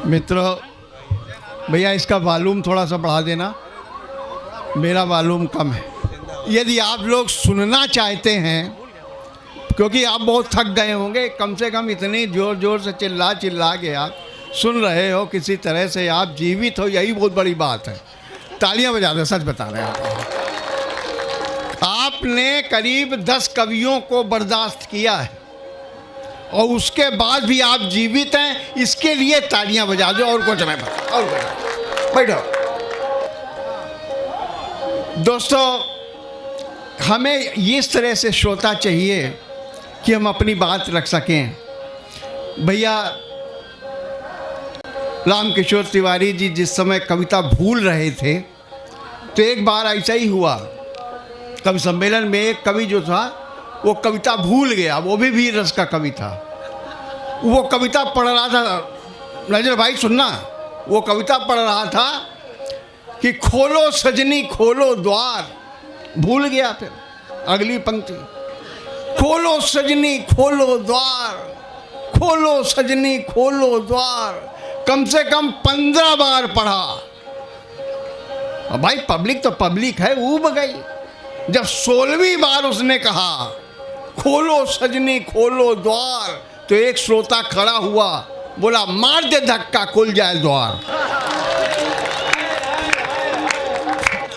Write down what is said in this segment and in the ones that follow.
मित्रों, भैया इसका वॉल्यूम थोड़ा सा बढ़ा देना, मेरा वॉल्यूम कम है। यदि आप लोग सुनना चाहते हैं, क्योंकि आप बहुत थक गए होंगे, कम से कम इतनी ज़ोर ज़ोर से चिल्ला चिल्ला के आप सुन रहे हो, किसी तरह से आप जीवित हो, यही बहुत बड़ी बात है। तालियां बजा दो, सच बता रहे हैं आपने करीब 10 कवियों को बर्दाश्त किया है और उसके बाद भी आप जीवित हैं, इसके लिए तालियां बजा दो। और कुछ नहीं बता, और बैठो। दोस्तों, हमें इस तरह से श्रोता चाहिए कि हम अपनी बात रख सकें। भैया रामकिशोर तिवारी जी जिस समय कविता भूल रहे थे, तो एक बार ऐसा ही हुआ, कवि सम्मेलन में एक कवि जो था वो कविता भूल गया, वो भी वीर रस का कवि था। वो कविता पढ़ रहा था, नजर भाई सुनना, वो कविता पढ़ रहा था कि खोलो सजनी खोलो द्वार, भूल गया। फिर अगली पंक्ति, खोलो सजनी खोलो द्वार, खोलो सजनी खोलो द्वार, कम से कम 15 बार पढ़ा। अब भाई पब्लिक तो पब्लिक है, ऊब गई। जब 16वीं बार उसने कहा खोलो सजनी खोलो द्वार, तो एक श्रोता खड़ा हुआ, बोला मार दे धक्का खुल जाए द्वार।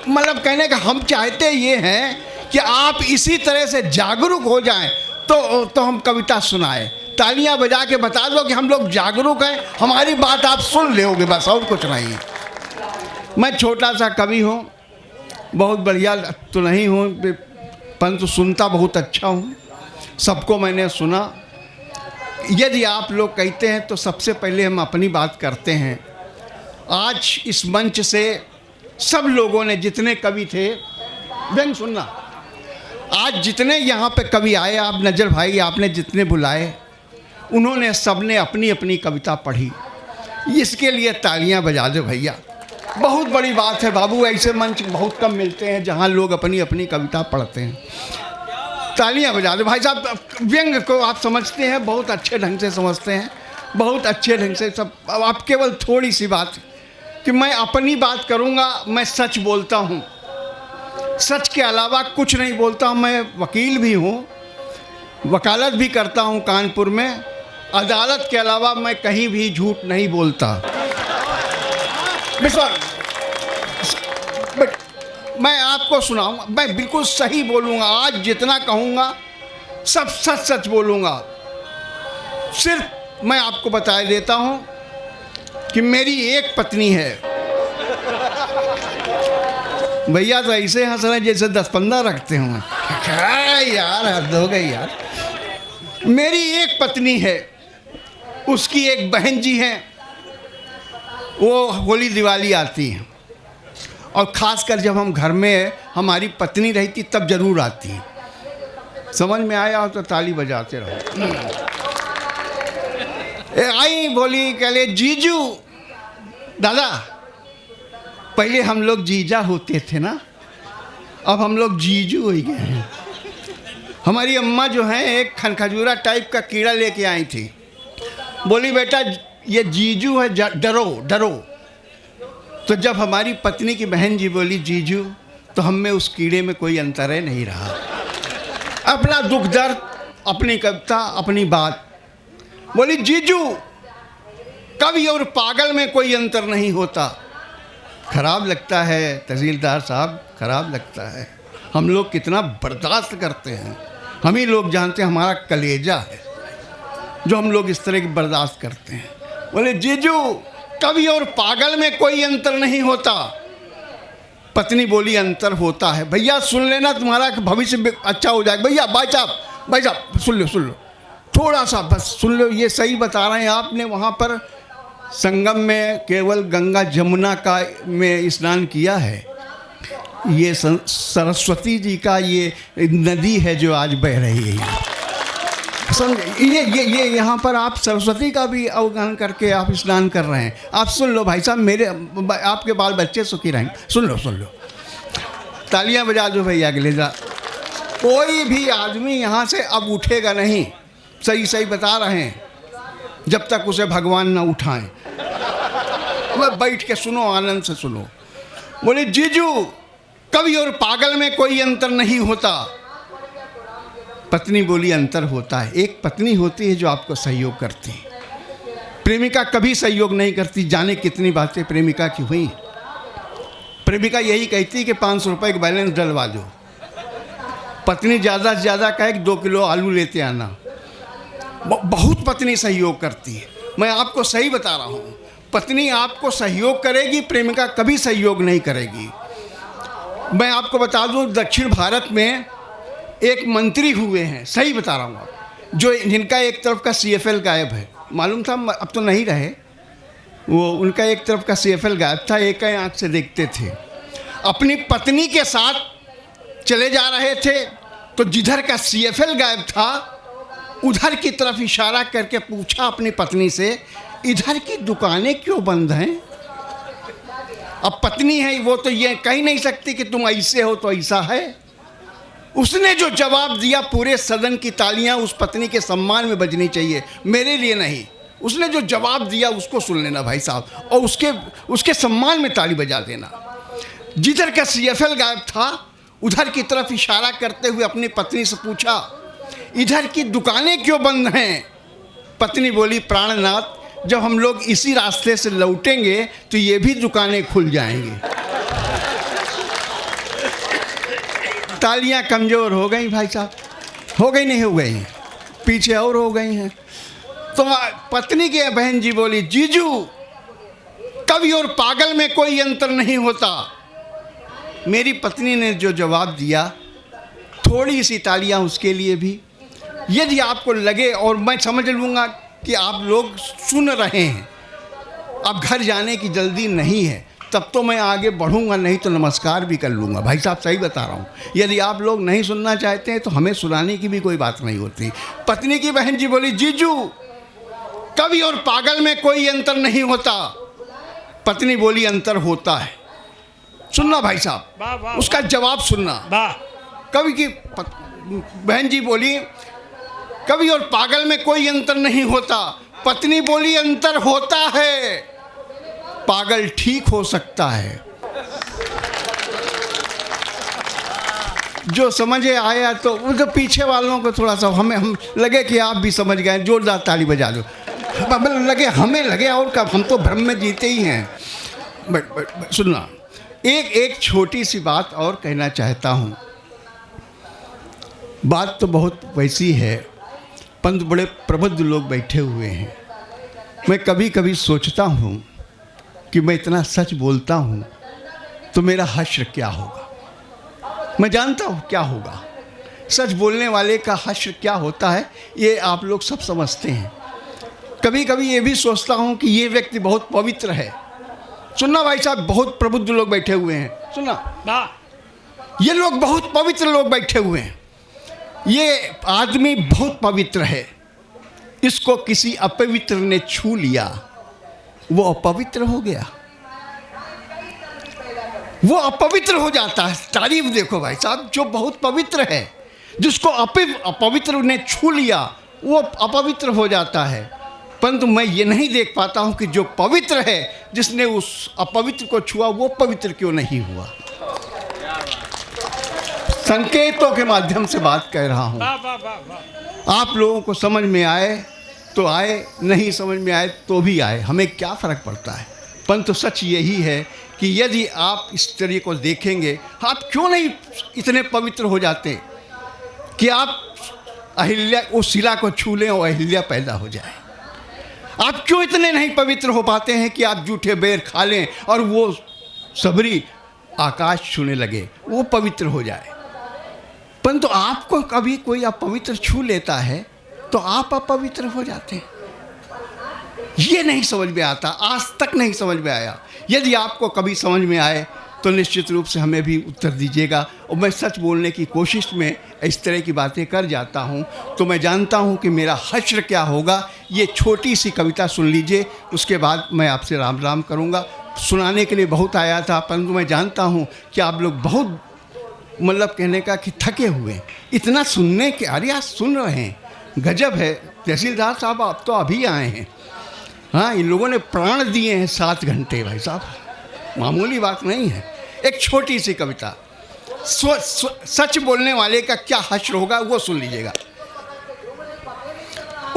मतलब कहने का हम चाहते ये हैं कि आप इसी तरह से जागरूक हो जाएं, तो हम कविता सुनाएं। तालियां बजा के बता दो कि हम लोग जागरूक हैं, हमारी बात आप सुन लोगे, बस और कुछ नहीं। मैं छोटा सा कवि हूँ, बहुत बढ़िया तो नहीं हूँ, परंतु सुनता बहुत अच्छा हूँ, सबको मैंने सुना। यदि आप लोग कहते हैं तो सबसे पहले हम अपनी बात करते हैं। आज इस मंच से सब लोगों ने, जितने कवि थे, व्यंग सुनना, आज जितने यहाँ पे कवि आए, आप नजर भाई आपने जितने बुलाए, उन्होंने सबने अपनी अपनी कविता पढ़ी। इसके लिए तालियां बजा दो भैया, बहुत बड़ी बात है बाबू। ऐसे मंच बहुत कम मिलते हैं जहाँ लोग अपनी अपनी कविता पढ़ते हैं। तालियां बजा दो भाई साहब। व्यंग को आप समझते हैं, बहुत अच्छे ढंग से समझते हैं, बहुत अच्छे ढंग से सब। अब आप केवल थोड़ी सी बात कि मैं अपनी बात करूँगा, मैं सच बोलता हूँ, सच के अलावा कुछ नहीं बोलता हूँ। मैं वकील भी हूँ, वकालत भी करता हूँ कानपुर में, अदालत के अलावा मैं कहीं भी झूठ नहीं बोलता। मैं आपको सुनाऊंगा, मैं बिल्कुल सही बोलूँगा। आज जितना कहूँगा सब सच सच बोलूँगा। सिर्फ मैं आपको बता देता हूँ कि मेरी एक पत्नी है। भैया तो ऐसे हंस रहे जैसे 10-15 रखते हों। यार हद हो गई यार। मेरी एक पत्नी है, उसकी एक बहन जी हैं, वो होली दिवाली आती हैं, और ख़ासकर जब हम घर में हमारी पत्नी रहती तब जरूर आती हैं। समझ में आया हो तो ताली बजाते रहो। आई बोली, कह ले जीजू, दादा पहले हम लोग जीजा होते थे ना, अब हम लोग जीजू हो गए हैं। हमारी अम्मा जो हैं एक खनखजूरा टाइप का कीड़ा लेके आई थी, बोली बेटा ये जीजू है, डरो डरो। तो जब हमारी पत्नी की बहन जी बोली जीजू, तो हम में उस कीड़े में कोई अंतर नहीं रहा। अपना दुख दर्द, अपनी कविता, अपनी बात। बोली जीजू, कवि और पागल में कोई अंतर नहीं होता। खराब लगता है तहसीलदार साहब, खराब लगता है। हम लोग कितना बर्दाश्त करते हैं, हम ही लोग जानते हैं, हमारा कलेजा है जो हम लोग इस तरह की बर्दाश्त करते हैं। बोले जीजू, कवि और पागल में कोई अंतर नहीं होता। पत्नी बोली अंतर होता है। भैया सुन लेना, तुम्हारा भविष्य अच्छा हो जाएगा। भैया भाई साहब सुन लो, थोड़ा सा बस सुन लो। ये सही बता रहे हैं आपने, वहाँ पर संगम में केवल गंगा जमुना का में स्नान किया है। ये सरस्वती जी का ये नदी है जो आज बह रही है। समझे? ये यहाँ पर आप सरस्वती का भी अवगाहन करके आप स्नान कर रहे हैं। आप सुन लो भाई साहब, मेरे आपके बाल बच्चे सुखी रहेंगे। सुन लो, तालियां बजा दो भैया अगले जा। कोई भी आदमी यहाँ से अब उठेगा नहीं, सही बता रहे हैं, जब तक उसे भगवान न उठाएं। अब बैठ के सुनो, आनंद से सुनो। बोले जीजू, कवि और पागल में कोई अंतर नहीं होता। पत्नी बोली अंतर होता है। एक पत्नी होती है जो आपको सहयोग करती है, प्रेमिका कभी सहयोग नहीं करती। जाने कितनी बातें प्रेमिका की हुई। प्रेमिका यही कहती कि 500 रुपये का बैलेंस डलवा दो। पत्नी ज़्यादा से ज़्यादा कहे कि 2 किलो आलू लेते आना। बहुत पत्नी सहयोग करती है। मैं आपको सही बता रहा हूँ, पत्नी आपको सहयोग करेगी, प्रेमिका कभी सहयोग नहीं करेगी। मैं आपको बता दूँ, दक्षिण भारत में एक मंत्री हुए हैं, सही बता रहा हूँ आप, जो जिनका एक तरफ का CFL गायब है। मालूम था, अब तो नहीं रहे वो। उनका एक तरफ का CFL गायब था, एक ही आँख से देखते थे। अपनी पत्नी के साथ चले जा रहे थे तो जिधर का CFL गायब था उधर की तरफ इशारा करके पूछा अपनी पत्नी से, इधर की दुकानें क्यों बंद हैं? अब पत्नी है वो तो ये कह नहीं सकती कि तुम ऐसे हो तो ऐसा है। उसने जो जवाब दिया, पूरे सदन की तालियां उस पत्नी के सम्मान में बजनी चाहिए, मेरे लिए नहीं। उसने जो जवाब दिया उसको सुन लेना भाई साहब, और उसके सम्मान में ताली बजा देना। जिधर का CFL गायब था उधर की तरफ इशारा करते हुए अपनी पत्नी से पूछा, इधर की दुकानें क्यों बंद हैं? पत्नी बोली, प्राणनाथ, जब हम लोग इसी रास्ते से लौटेंगे तो ये भी दुकानें खुल जाएंगी। तालियां कमज़ोर हो गई भाई साहब, हो गई नहीं हो गई, पीछे और हो गई हैं। तो पत्नी के बहन जी बोली, जीजू, कवि और पागल में कोई अंतर नहीं होता। मेरी पत्नी ने जो जवाब दिया, थोड़ी सी तालियां उसके लिए भी। यदि आपको लगे, और मैं समझ लूँगा कि आप लोग सुन रहे हैं, अब घर जाने की जल्दी नहीं है, तब तो मैं आगे बढ़ूंगा, नहीं तो नमस्कार भी कर लूँगा। भाई साहब सही बता रहा हूँ। यदि आप लोग नहीं सुनना चाहते हैं तो हमें सुनाने की भी कोई बात नहीं होती। पत्नी की बहन जी बोली, जीजू, कवि और पागल में कोई अंतर नहीं होता। पत्नी बोली, अंतर होता है। सुनना भाई साहब, उसका जवाब सुनना। कवि की बहन जी बोली, कवि और पागल में कोई अंतर नहीं होता। पत्नी बोली, अंतर होता है, पागल ठीक हो सकता है। जो समझे आया तो वो पीछे वालों को थोड़ा सा हम लगे कि आप भी समझ गए, जोरदार ताली बजा दो। हमें लगे और कब, हम तो भ्रम में जीते ही हैं। बट सुनना, एक छोटी सी बात और कहना चाहता हूँ। बात तो बहुत वैसी है, परंतु बड़े प्रबुद्ध लोग बैठे हुए हैं। मैं कभी कभी सोचता हूँ कि मैं इतना सच बोलता हूँ तो मेरा हश्र क्या होगा। मैं जानता हूँ क्या होगा, सच बोलने वाले का हश्र क्या होता है ये आप लोग सब समझते हैं। कभी कभी ये भी सोचता हूँ कि ये व्यक्ति बहुत पवित्र है। सुनना भाई साहब, बहुत प्रबुद्ध लोग बैठे हुए हैं। सुनना, ये लोग बहुत पवित्र लोग बैठे हुए हैं। ये आदमी बहुत पवित्र है, इसको किसी अपवित्र ने छू लिया, वो अपवित्र हो गया, वो अपवित्र हो जाता है। तारीफ देखो भाई साहब, जो बहुत पवित्र है, जिसको अपवित्र ने छू लिया वो अपवित्र हो जाता है। परंतु मैं ये नहीं देख पाता हूँ कि जो पवित्र है, जिसने उस अपवित्र को छुआ, वो पवित्र क्यों नहीं हुआ। संकेतों के माध्यम से बात कह रहा हूँ। आप लोगों को समझ में आए तो आए, नहीं समझ में आए तो भी आए, हमें क्या फ़र्क पड़ता है। परंतु सच यही है कि यदि आप इस तरह को देखेंगे, आप क्यों नहीं इतने पवित्र हो जाते कि आप अहिल्या उस शिला को छू लें और अहिल्या पैदा हो जाए। आप क्यों इतने नहीं पवित्र हो पाते हैं कि आप जूठे बेर खा लें और वो सबरी आकाश छूने लगे, वो पवित्र हो जाए। परंतु आपको कभी कोई अपवित्र छू लेता है तो आप अपवित्र हो जाते हैं। ये नहीं समझ में आता, आज तक नहीं समझ में आया। यदि आपको कभी समझ में आए तो निश्चित रूप से हमें भी उत्तर दीजिएगा। और मैं सच बोलने की कोशिश में इस तरह की बातें कर जाता हूँ तो मैं जानता हूँ कि मेरा हश्र क्या होगा। ये छोटी सी कविता सुन लीजिए, उसके बाद मैं आपसे राम राम करूँगा। सुनाने के लिए बहुत आया था, परंतु मैं जानता हूँ कि आप लोग बहुत मतलब कहने का कि थके हुए, इतना सुनने के, अरे आज सुन रहे हैं, गजब है। तहसीलदार साहब आप तो अभी आए हैं। हाँ, इन लोगों ने प्राण दिए हैं 7 घंटे भाई साहब, मामूली बात नहीं है। एक छोटी सी कविता, सच बोलने वाले का क्या हश्र होगा वो सुन लीजिएगा।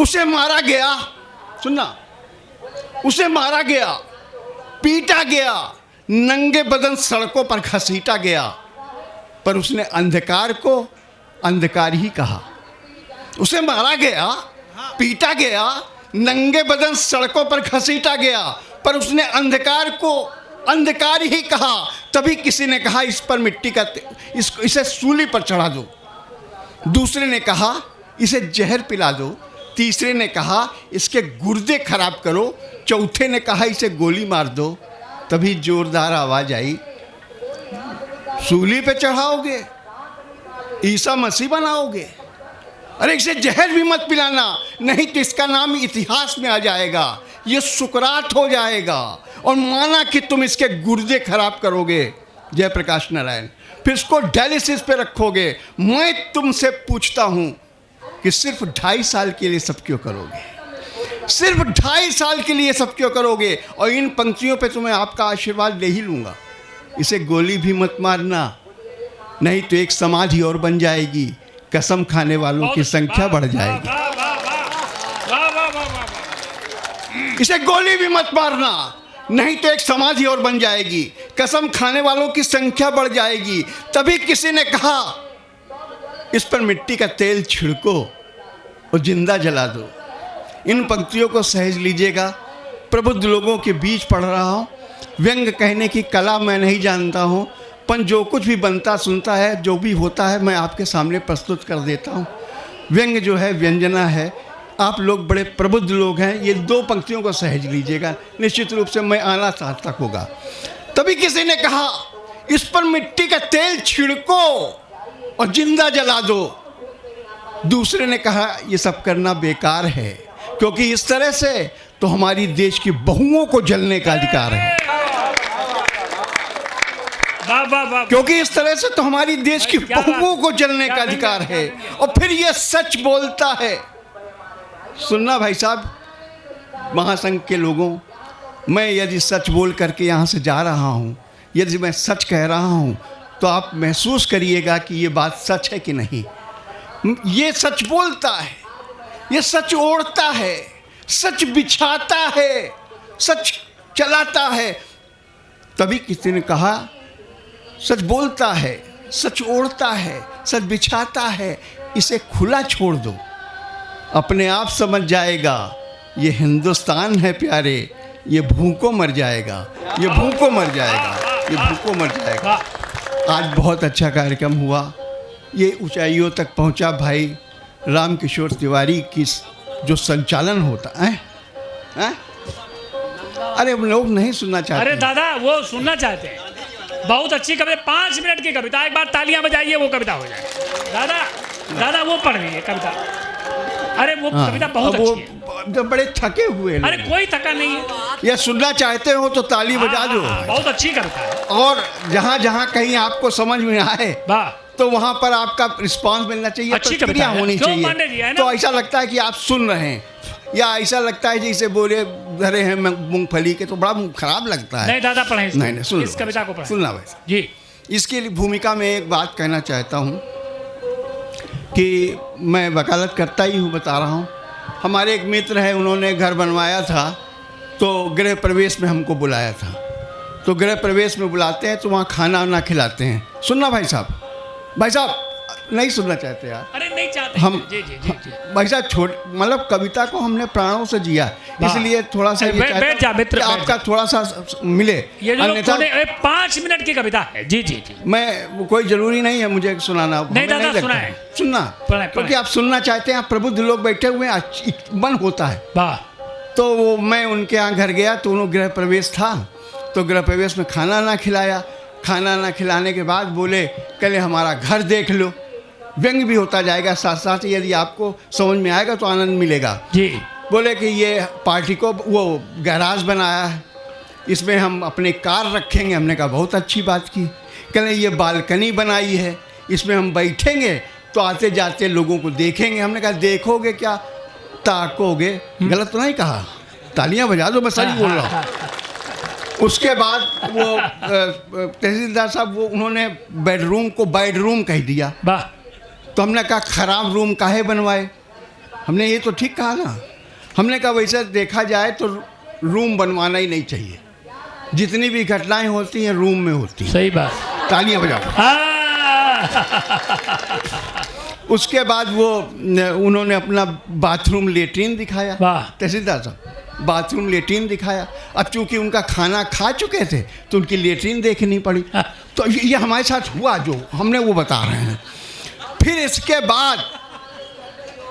उसे मारा गया, सुनना, उसे मारा गया, पीटा गया, नंगे बदन सड़कों पर घसीटा गया, पर उसने अंधकार को अंधकार ही कहा। उसे मारा गया, पीटा गया, नंगे बदन सड़कों पर घसीटा गया, पर उसने अंधकार को अंधकार ही कहा। तभी किसी ने कहा इस पर मिट्टी का इसे सूली पर चढ़ा दो। दूसरे ने कहा इसे जहर पिला दो। तीसरे ने कहा इसके गुर्दे खराब करो। चौथे ने कहा इसे गोली मार दो। तभी जोरदार आवाज आई, सूली पे चढ़ाओगे, ईसा मसीह बनाओगे? अरे इसे जहर भी मत पिलाना, नहीं तो इसका नाम इतिहास में आ जाएगा, ये सुकरात हो जाएगा, और माना कि तुम इसके गुर्दे खराब करोगे, जयप्रकाश नारायण, फिर इसको डायलिसिस पे रखोगे। मैं तुमसे पूछता हूँ कि सिर्फ 2.5 साल के लिए सब क्यों करोगे? सिर्फ 2.5 साल के लिए सब क्यों करोगे? और इन पंक्तियों पे तुम्हें आपका आशीर्वाद ले ही लूँगा। इसे गोली भी मत मारना, नहीं तो एक समाधि और बन जाएगी, कसम खाने वालों की संख्या बढ़ जाएगी। इसे गोली भी मत मारना, नहीं तो एक समाधि और बन जाएगी, कसम खाने वालों की संख्या बढ़ जाएगी। तभी किसी ने कहा इस पर मिट्टी का तेल छिड़को और जिंदा जला दो। इन पंक्तियों को सहेज लीजिएगा। प्रबुद्ध लोगों के बीच पढ़ रहा हूँ। व्यंग कहने की कला मैं नहीं जानता हूँ, पर जो कुछ भी बनता सुनता है, जो भी होता है, मैं आपके सामने प्रस्तुत कर देता हूँ। व्यंग जो है व्यंजना है। आप लोग बड़े प्रबुद्ध लोग हैं, ये 2 पंक्तियों को सहेज लीजिएगा, निश्चित रूप से मैं आना सार्थक होगा। तभी किसी ने कहा इस पर मिट्टी का तेल छिड़को और जिंदा जला दो। दूसरे ने कहा ये सब करना बेकार है, क्योंकि इस तरह से तो हमारी देश की बहुओं को जलने का अधिकार है। क्योंकि इस तरह से तो हमारी देश की बहुओं को जलने का अधिकार है। और फिर ये सच बोलता है। सुनना भाई साहब, महासंघ के लोगों, मैं यदि सच बोल करके यहाँ से जा रहा हूँ, यदि मैं सच कह रहा हूँ, तो आप महसूस करिएगा कि ये बात सच है कि नहीं। ये सच बोलता है, ये सच ओढ़ता है, सच बिछाता है, सच चलाता है। तभी किसी ने कहा सच बोलता है, सच ओढ़ता है, सच बिछाता है, इसे खुला छोड़ दो, अपने आप समझ जाएगा ये हिंदुस्तान है प्यारे, ये भूखों मर जाएगा, ये भूखों मर जाएगा, ये भूखों मर जाएगा। आज बहुत अच्छा कार्यक्रम हुआ, ये ऊंचाइयों तक पहुंचा। भाई रामकिशोर तिवारी की जो संचालन होता है, अरे हम लोग नहीं सुनना चाहते। अरे दादा वो सुनना चाहते हैं, बहुत अच्छी कविता, 5 मिनट की कविता, एक बार तालियां बजाइए वो कविता हो जाए। दादा दादा वो पढ़ रही है कविता, अरे वो कविता बहुत अच्छी है। जब बड़े थके हुए, अरे कोई थका नहीं है, या सुनना चाहते हो तो ताली बजा दो। बहुत अच्छी कविता है। और जहाँ जहाँ कहीं आपको समझ में आए तो वहाँ पर आपका रिस्पांस मिलना चाहिए, अच्छी कविता होनी चाहिए। तो ऐसा लगता है कि आप सुन रहे हैं, या ऐसा लगता है जैसे बोले धरे हैं मूंगफली के, तो बड़ा खराब लगता है। नहीं दादा पढ़ें, नहीं सुन इस कविता को पढ़ें। सुनना भाई जी। इसके लिए भूमिका में एक बात कहना चाहता हूँ कि मैं वकालत करता ही हूँ, बता रहा हूँ। हमारे एक मित्र हैं, उन्होंने घर बनवाया था, तो गृह प्रवेश में हमको बुलाया था। तो गृह प्रवेश में बुलाते हैं तो वहाँ खाना वाना खिलाते हैं। सुनना भाई साहब, भाई साहब नहीं सुनना चाहते यार? अरे नहीं चाहते हम जी जी जी जी। भाई साहब मतलब कविता को हमने प्राणों से जिया, इसलिए थोड़ा सा ये चाहता हूं कि आपका थोड़ा सा मिले। ये जो 5 मिनट की कविता है। जी जी जी। मैं कोई जरूरी नहीं है मुझे सुनाना, नहीं दादा सुनना, क्योंकि आप सुनना चाहते हैं, आप प्रबुद्ध लोग बैठे हुए हैं, मन होता है। तो मैं उनके यहाँ घर गया, तो उन्होंने गृह प्रवेश था, तो गृह प्रवेश में खाना ना खिलाया। खाना ना खिलाने के बाद बोले कल हमारा घर देख लो। व्यंग भी होता जाएगा साथ साथ, यदि आपको समझ में आएगा तो आनंद मिलेगा जी। बोले कि ये पार्टी को वो गैराज बनाया है, इसमें हम अपने कार रखेंगे। हमने कहा बहुत अच्छी बात की। कहले ये बालकनी बनाई है, इसमें हम बैठेंगे तो आते जाते लोगों को देखेंगे। हमने कहा देखोगे क्या, ताकोगे? गलत तो नहीं कहा? तालियां बजा दो, मैं सही बोल रहा हूँ। उसके बाद वो तहसीलदार साहब वो उन्होंने बेडरूम को बेडरूम कह दिया। वाह। तो हमने कहा खराब रूम काहे बनवाए, हमने ये तो ठीक कहा ना। हमने कहा वैसे देखा जाए तो रूम बनवाना ही नहीं चाहिए, जितनी भी घटनाएं होती हैं रूम में होती हैं। सही बात। तालियां बजाओ। उसके बाद वो उन्होंने अपना बाथरूम लेट्रिन दिखाया। वाह। तहसीलदार साहब बाथरूम लेट्रिन दिखाया। अब चूंकि उनका खाना खा चुके थे तो उनकी लेट्रिन देखनी पड़ी। तो ये हमारे साथ हुआ जो हमने वो बता रहे हैं। फिर इसके बाद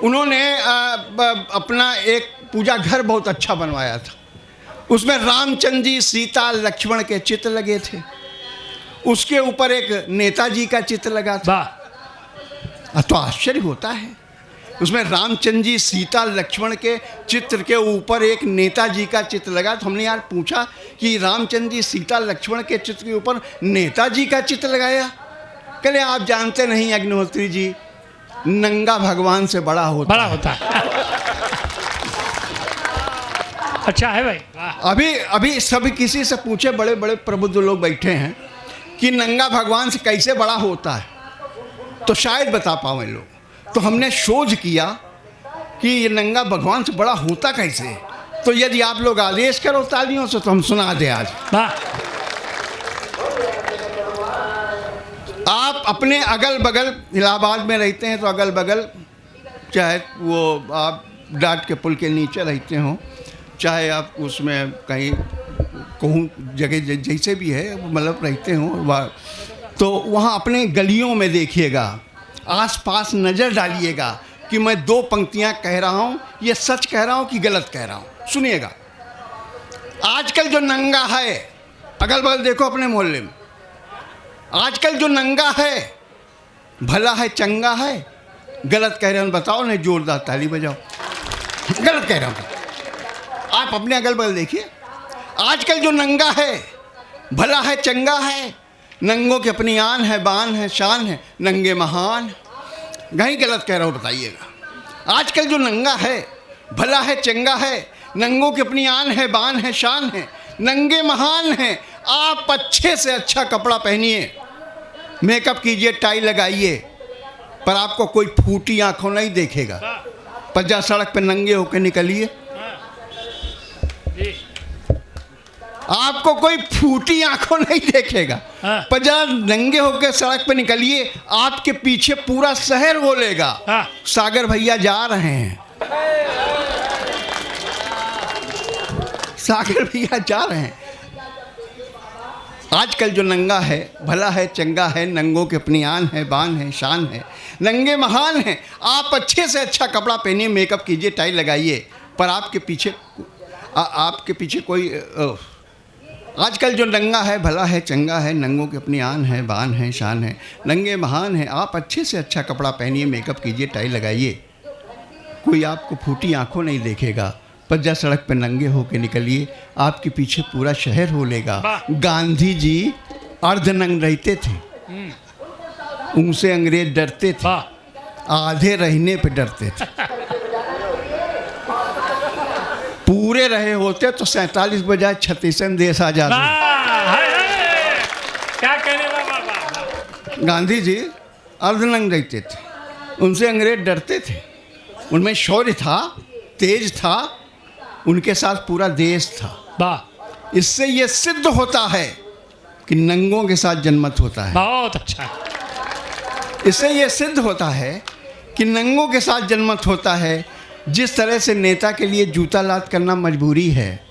उन्होंने अपना एक पूजा घर बहुत अच्छा बनवाया था। उसमें रामचंद्र जी, सीता, लक्ष्मण के चित्र लगे थे। उसके ऊपर एक नेताजी का चित्र लगा था। तो आश्चर्य होता है, उसमें रामचंद्र जी, सीता, लक्ष्मण के चित्र के ऊपर एक नेताजी का चित्र लगा। तो हमने यार पूछा कि रामचंद्र जी, सीता, लक्ष्मण के चित्र के ऊपर नेताजी का चित्र लगाया। कहले आप जानते नहीं अग्निहोत्री जी, नंगा भगवान से बड़ा होता है। अच्छा है भाई। अभी सभी किसी से पूछे, बड़े बड़े प्रबुद्ध लोग बैठे हैं कि नंगा भगवान से कैसे बड़ा होता है, तो शायद बता पावे लोग। तो हमने शोध किया कि ये नंगा भगवान से बड़ा होता कैसे। तो यदि आप लोग आदेश करो तालियों से तो हम सुना दे आज। आप अपने अगल बगल इलाहाबाद में रहते हैं तो अगल बगल, चाहे वो आप डाट के पुल के नीचे रहते हो, चाहे आप उसमें कहीं कहूँ जगह जैसे भी है मतलब रहते हो, तो वहाँ अपने गलियों में देखिएगा, आसपास नज़र डालिएगा कि मैं दो पंक्तियाँ कह रहा हूँ, ये सच कह रहा हूँ कि गलत कह रहा हूँ। सुनिएगा, आजकल जो नंगा है, अगल बगल देखो अपने मोहल्ले में, आजकल जो नंगा है भला है चंगा है, गलत कह रहे हो बताओ, नहीं जोरदार ताली बजाओ। गलत कह रहा हूँ आप अपने अगल बगल देखिए। आजकल जो नंगा है भला है चंगा है, नंगों की अपनी आन है, बान है, शान है, नंगे महान। कहीं गलत कह रहा हूँ बताइएगा। आजकल जो नंगा है भला है चंगा है, नंगों की अपनी आन है, बान है, शान है, नंगे महान हैं। आप अच्छे से अच्छा कपड़ा पहनिए, मेकअप कीजिए, टाई लगाइए, पर आपको कोई फूटी आंखों नहीं देखेगा। पर जा सड़क पे नंगे होकर निकलिए, आपको कोई फूटी आंखों नहीं देखेगा। पर जरा नंगे होकर सड़क पे निकलिए, आपके पीछे पूरा शहर बोलेगा सागर भैया जा रहे हैं, सागर भैया जा रहे हैं। आजकल जो नंगा है भला है चंगा है, नंगों के अपनी आन है, बान है, शान है, नंगे महान हैं। आप अच्छे से अच्छा कपड़ा पहनिए, मेकअप कीजिए, टाई लगाइए, पर आपके पीछे कोई आजकल जो नंगा है भला है चंगा है, नंगों की अपनी आन है, बान है, शान है, नंगे महान हैं। आप अच्छे से अच्छा कपड़ा पहनिए, मेकअप कीजिए, टाई लगाइए, कोई आपको फूटी आंखों नहीं देखेगा। पर जब सड़क पर नंगे होके निकलिए, आपके पीछे पूरा शहर होलेगा। गांधी जी अर्धनंग रहते थे, उनसे अंग्रेज डरते थे, आधे रहने पे डरते थे। पूरे रहे होते तो 47 बजाय 36 देश आजाद। क्या कहने गांधी जी अर्धनंग रहते थे, उनसे अंग्रेज डरते थे, उनमें शौर्य था, तेज था, उनके साथ पूरा देश था। इससे ये सिद्ध होता है कि नंगों के साथ जनमत होता है। बहुत अच्छा। इससे ये सिद्ध होता है कि नंगों के साथ जनमत होता है। जिस तरह से नेता के लिए जूता लात करना मजबूरी है,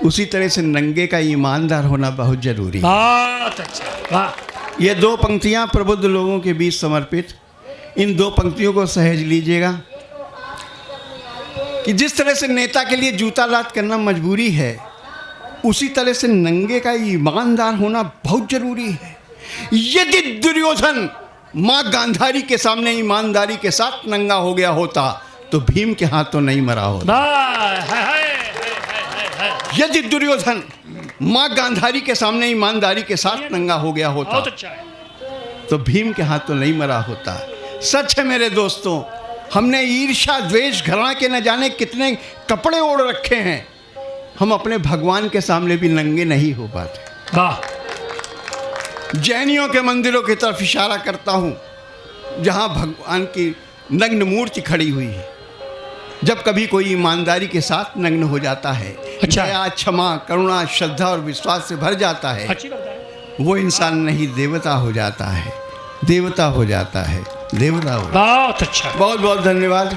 उसी तरह से नंगे का ईमानदार होना बहुत जरूरी है। बहुत अच्छा। ये दो पंक्तियां प्रबुद्ध लोगों के बीच समर्पित, इन दो पंक्तियों को सहेज लीजिएगा कि जिस तरह से नेता के लिए जूता लात करना मजबूरी है, उसी तरह से नंगे का ईमानदार होना बहुत जरूरी है। यदि दुर्योधन माँ गांधारी के सामने ईमानदारी के साथ नंगा हो गया होता तो भीम के हाथ तो नहीं मरा होता। यदि दुर्योधन माँ गांधारी के सामने ईमानदारी के साथ नंगा हो गया होता तो भीम के हाथ तो नहीं मरा होता। सच है मेरे दोस्तों, हमने ईर्ष्या द्वेष घृणा के न जाने कितने कपड़े ओढ़ रखे हैं, हम अपने भगवान के सामने भी नंगे नहीं हो पाते। वाह। जैनियों के मंदिरों की तरफ इशारा करता हूँ जहाँ भगवान की नग्न मूर्ति खड़ी हुई है। जब कभी कोई ईमानदारी के साथ नग्न हो जाता है, अच्छा। दया क्षमा करुणा श्रद्धा और विश्वास से भर जाता है, अच्छी कविता है। वो इंसान नहीं देवता हो जाता है, देवता हो जाता है, देवता हो। बहुत अच्छा। बहुत बहुत धन्यवाद।